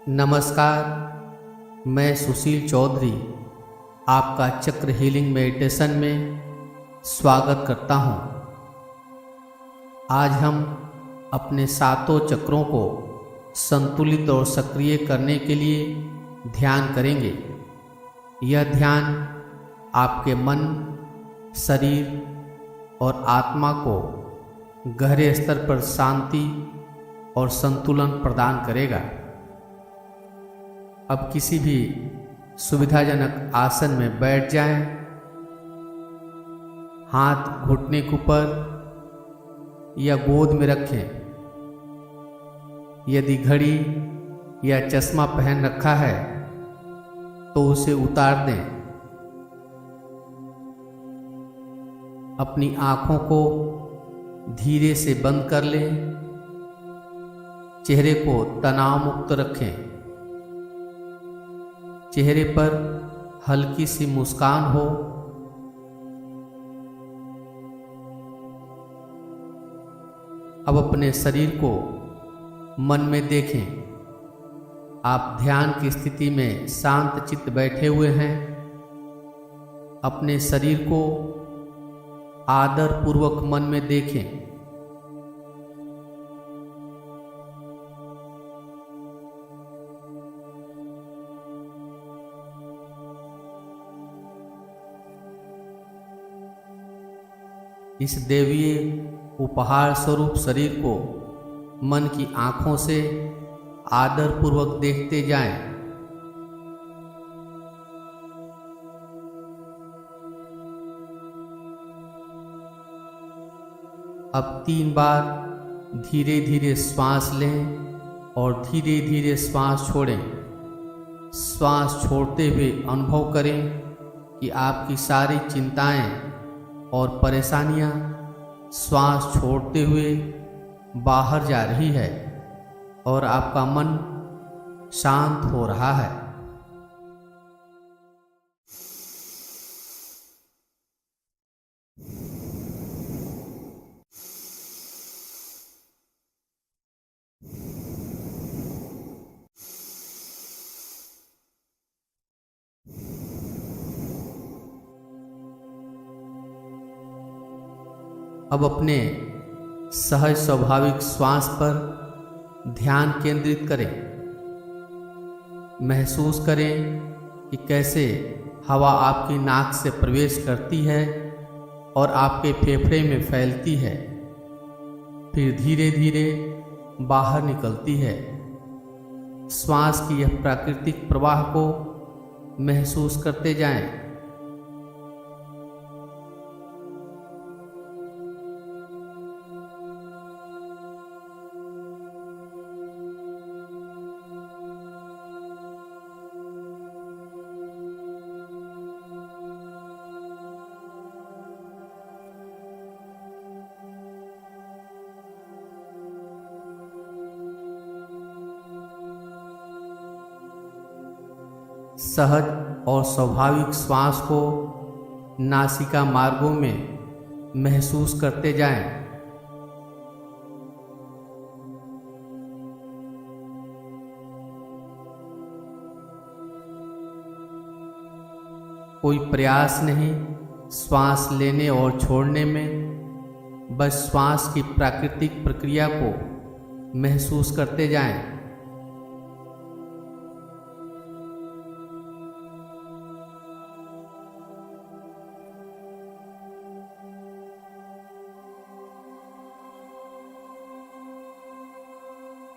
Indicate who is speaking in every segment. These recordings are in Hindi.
Speaker 1: नमस्कार, मैं सुशील चौधरी आपका चक्र हीलिंग मेडिटेशन में स्वागत करता हूं। आज हम अपने सातों चक्रों को संतुलित और सक्रिय करने के लिए ध्यान करेंगे। यह ध्यान आपके मन, शरीर और आत्मा को गहरे स्तर पर शांति और संतुलन प्रदान करेगा। अब किसी भी सुविधाजनक आसन में बैठ जाएं। हाथ घुटने के ऊपर या गोद में रखें। यदि घड़ी या चश्मा पहन रखा है तो उसे उतार दें। अपनी आँखों को धीरे से बंद कर लें। चेहरे को तनाव मुक्त रखें। चेहरे पर हल्की सी मुस्कान हो। अब अपने शरीर को मन में देखें। आप ध्यान की स्थिति में शांत चित्त बैठे हुए हैं। अपने शरीर को आदर पूर्वक मन में देखें। इस दैवीय उपहार स्वरूप शरीर को मन की आंखों से आदर पूर्वक देखते जाएं। अब 3 बार धीरे धीरे श्वास लें और धीरे धीरे श्वास छोड़ें। श्वास छोड़ते हुए अनुभव करें कि आपकी सारी चिंताएं और परेशानियां श्वास छोड़ते हुए बाहर जा रही है और आपका मन शांत हो रहा है। अब अपने सहज स्वाभाविक श्वास पर ध्यान केंद्रित करें। महसूस करें कि कैसे हवा आपकी नाक से प्रवेश करती है और आपके फेफड़े में फैलती है, फिर धीरे धीरे बाहर निकलती है। श्वास की यह प्राकृतिक प्रवाह को महसूस करते जाएं। सहज और स्वाभाविक श्वास को नासिका मार्गों में महसूस करते जाएं। कोई प्रयास नहीं श्वास लेने और छोड़ने में, बस श्वास की प्राकृतिक प्रक्रिया को महसूस करते जाएं।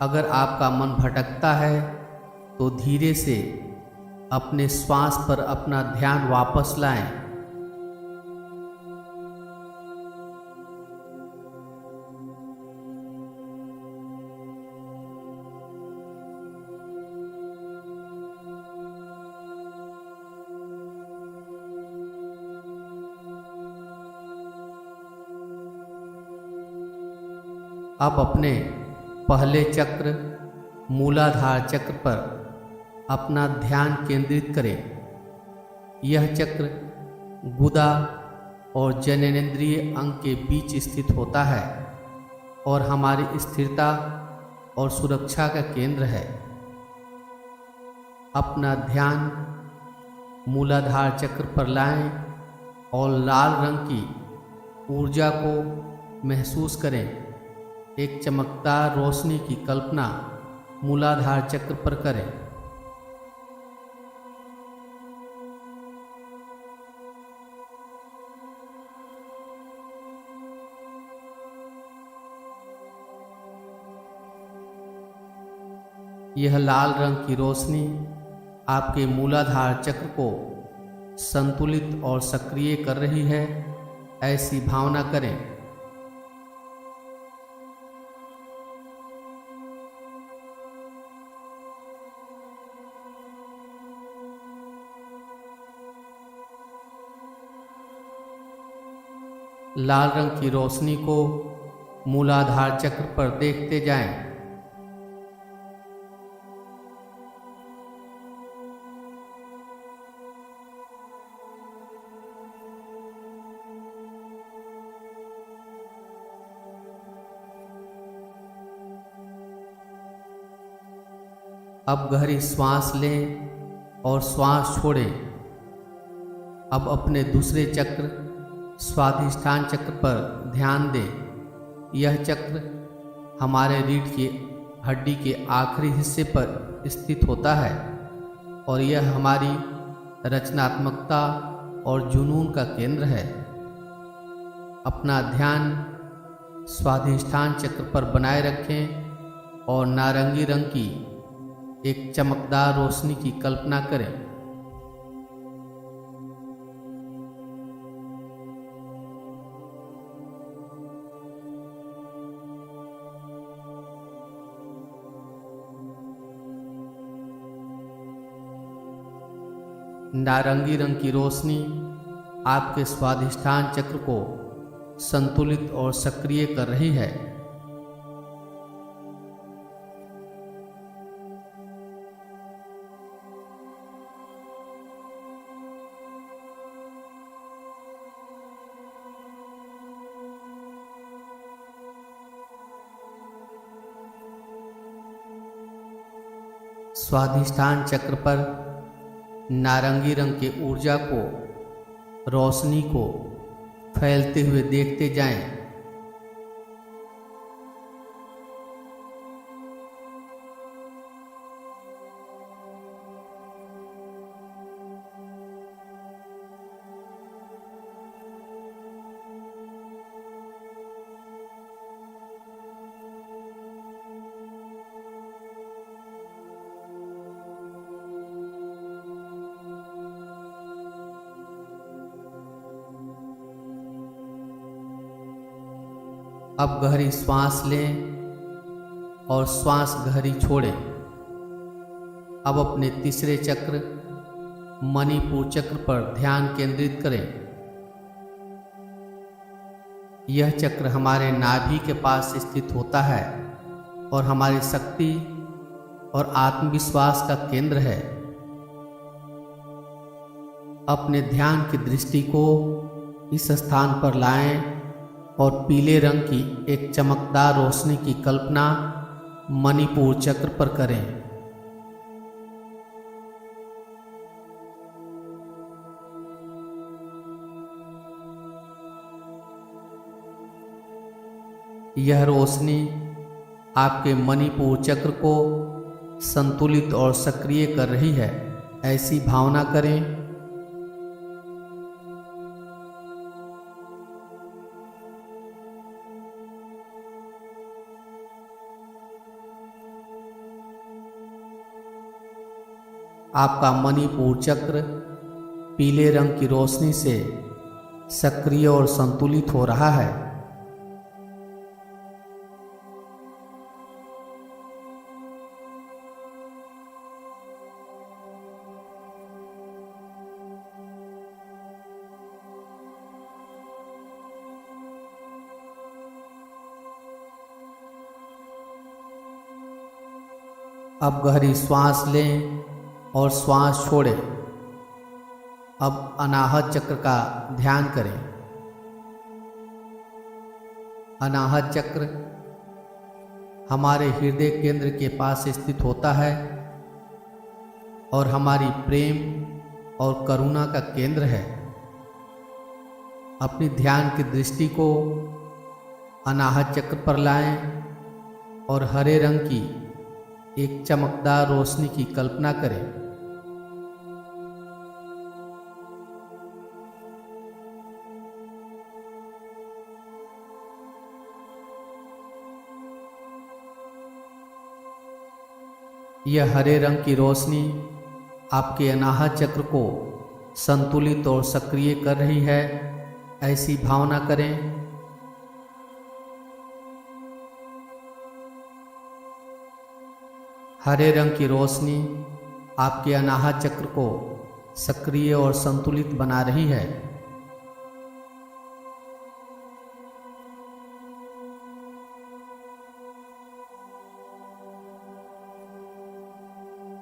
Speaker 1: अगर आपका मन भटकता है तो धीरे से अपने श्वास पर अपना ध्यान वापस लाएं। अब अपने पहले चक्र मूलाधार चक्र पर अपना ध्यान केंद्रित करें। यह चक्र गुदा और जननेंद्रिय अंग के बीच स्थित होता है और हमारी स्थिरता और सुरक्षा का केंद्र है। अपना ध्यान मूलाधार चक्र पर लाएं और लाल रंग की ऊर्जा को महसूस करें। एक चमकदार रोशनी की कल्पना मूलाधार चक्र पर करें। यह लाल रंग की रोशनी आपके मूलाधार चक्र को संतुलित और सक्रिय कर रही है, ऐसी भावना करें। लाल रंग की रोशनी को मूलाधार चक्र पर देखते जाएं। अब गहरी श्वास लें और श्वास छोड़ें। अब अपने दूसरे चक्र स्वाधिष्ठान चक्र पर ध्यान दें। यह चक्र हमारे रीढ़ की हड्डी के आखिरी हिस्से पर स्थित होता है और यह हमारी रचनात्मकता और जुनून का केंद्र है। अपना ध्यान स्वाधिष्ठान चक्र पर बनाए रखें और नारंगी रंग की एक चमकदार रोशनी की कल्पना करें। नारंगी रंग की रोशनी आपके स्वाधिष्ठान चक्र को संतुलित और सक्रिय कर रही है। स्वाधिष्ठान चक्र पर नारंगी रंग के ऊर्जा को, रोशनी को फैलते हुए देखते जाएं। अब गहरी श्वास लें और श्वास गहरी छोड़ें। अब अपने तीसरे चक्र मणिपुर चक्र पर ध्यान केंद्रित करें। यह चक्र हमारे नाभि के पास स्थित होता है और हमारी शक्ति और आत्मविश्वास का केंद्र है। अपने ध्यान की दृष्टि को इस स्थान पर लाएं और पीले रंग की एक चमकदार रोशनी की कल्पना मणिपुर चक्र पर करें। यह रोशनी आपके मणिपुर चक्र को संतुलित और सक्रिय कर रही है, ऐसी भावना करें। आपका मणिपुर चक्र पीले रंग की रोशनी से सक्रिय और संतुलित हो रहा है। अब गहरी श्वास लें और श्वास छोड़ें। अब अनाहत चक्र का ध्यान करें। अनाहत चक्र हमारे हृदय केंद्र के पास स्थित होता है और हमारी प्रेम और करुणा का केंद्र है। अपनी ध्यान की दृष्टि को अनाहत चक्र पर लाएं और हरे रंग की एक चमकदार रोशनी की कल्पना करें। यह हरे रंग की रोशनी आपके अनाहत चक्र को संतुलित और सक्रिय कर रही है, ऐसी भावना करें। हरे रंग की रोशनी आपके अनाहत चक्र को सक्रिय और संतुलित बना रही है।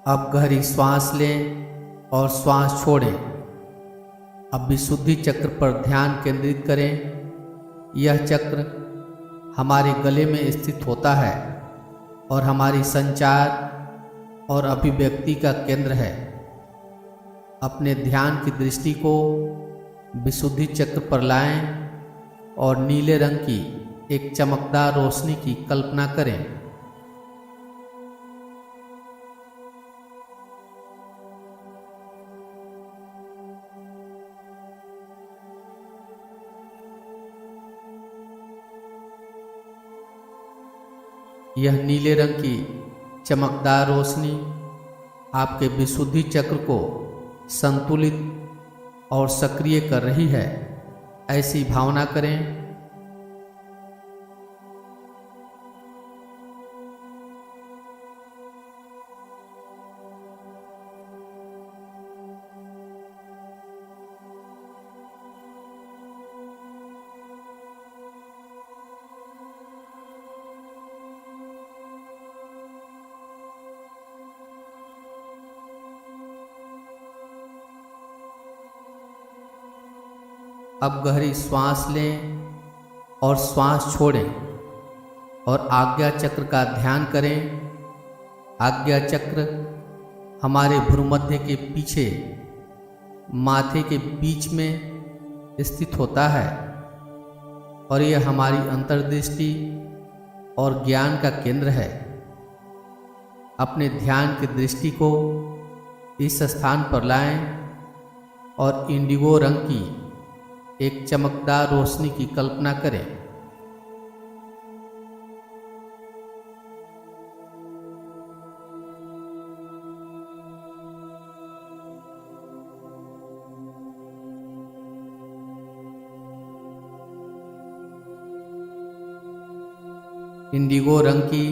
Speaker 1: अब गहरी श्वास लें और श्वास छोड़ें। अब विशुद्धि चक्र पर ध्यान केंद्रित करें। यह चक्र हमारे गले में स्थित होता है और हमारी संचार और अभिव्यक्ति का केंद्र है। अपने ध्यान की दृष्टि को विशुद्धि चक्र पर लाएं और नीले रंग की एक चमकदार रोशनी की कल्पना करें। यह नीले रंग की चमकदार रोशनी आपके विशुद्धि चक्र को संतुलित और सक्रिय कर रही है, ऐसी भावना करें। अब गहरी श्वास लें और श्वास छोड़ें और आज्ञा चक्र का ध्यान करें। आज्ञा चक्र हमारे भ्रूमध्य के पीछे माथे के बीच में स्थित होता है और यह हमारी अंतर्दृष्टि और ज्ञान का केंद्र है। अपने ध्यान की दृष्टि को इस स्थान पर लाएं और इंडिगो रंग की एक चमकदार रोशनी की कल्पना करें। इंडिगो रंग की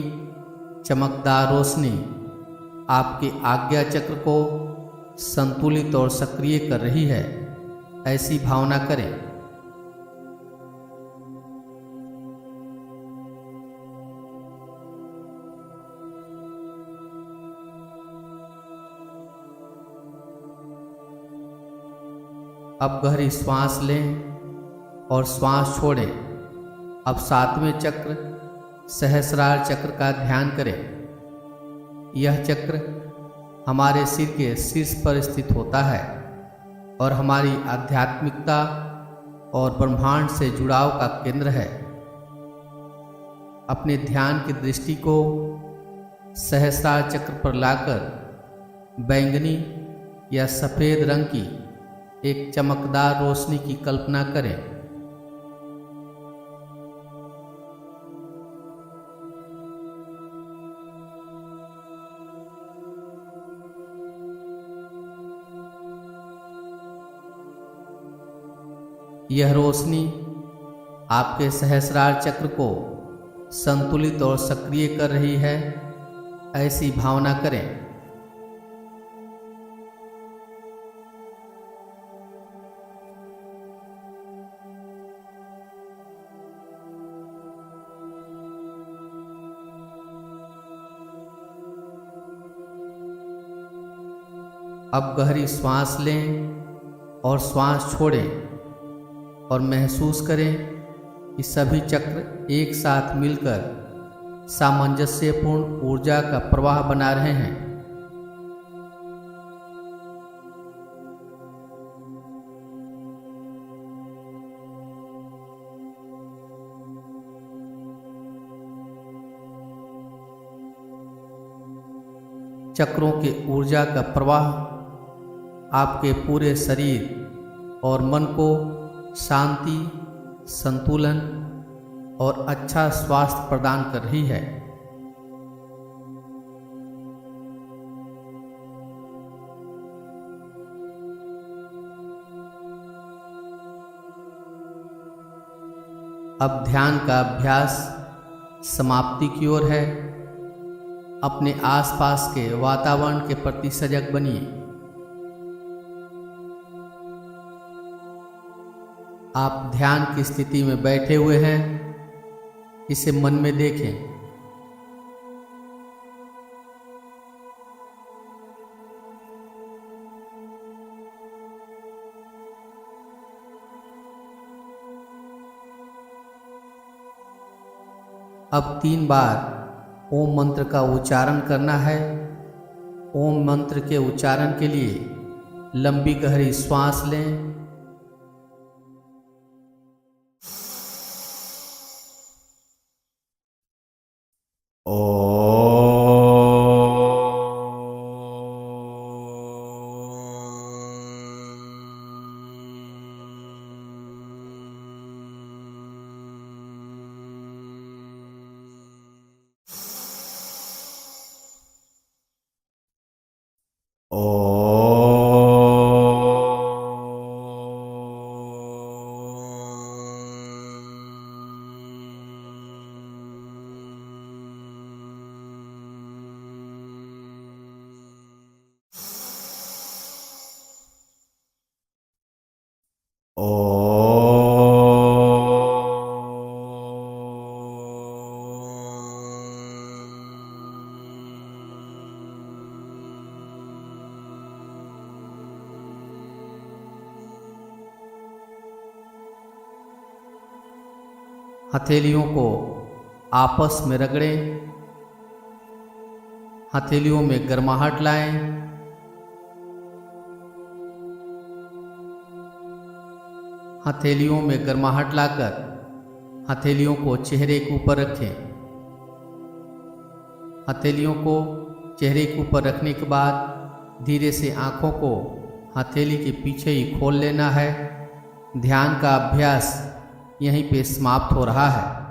Speaker 1: चमकदार रोशनी आपके आज्ञा चक्र को संतुलित और सक्रिय कर रही है, ऐसी भावना करें। अब गहरी श्वास लें और श्वास छोड़ें। अब सातवें चक्र सहस्रार चक्र का ध्यान करें। यह चक्र हमारे सिर के शीर्ष पर स्थित होता है और हमारी आध्यात्मिकता और ब्रह्मांड से जुड़ाव का केंद्र है। अपने ध्यान की दृष्टि को सहस्रार चक्र पर लाकर बैंगनी या सफ़ेद रंग की एक चमकदार रोशनी की कल्पना करें। यह रोशनी आपके सहस्रार चक्र को संतुलित और सक्रिय कर रही है, ऐसी भावना करें। अब गहरी श्वास लें और श्वास छोड़ें और महसूस करें कि सभी चक्र एक साथ मिलकर सामंजस्यपूर्ण ऊर्जा का प्रवाह बना रहे हैं। चक्रों के ऊर्जा का प्रवाह आपके पूरे शरीर और मन को शांति, संतुलन और अच्छा स्वास्थ्य प्रदान कर रही है। अब ध्यान का अभ्यास समाप्ति की ओर है। अपने आसपास के वातावरण के प्रति सजग बनिए। आप ध्यान की स्थिति में बैठे हुए हैं, इसे मन में देखें। अब 3 बार ओम मंत्र का उच्चारण करना है। ओम मंत्र के उच्चारण के लिए लंबी गहरी श्वास लें। हथेलियों को आपस में रगड़ें। हथेलियों में गर्माहट लाएं। हथेलियों में गर्माहट लाकर हथेलियों को चेहरे के ऊपर रखें। हथेलियों को चेहरे के ऊपर रखने के बाद धीरे से आंखों को हथेली के पीछे ही खोल लेना है। ध्यान का अभ्यास यहीं पे समाप्त हो रहा है।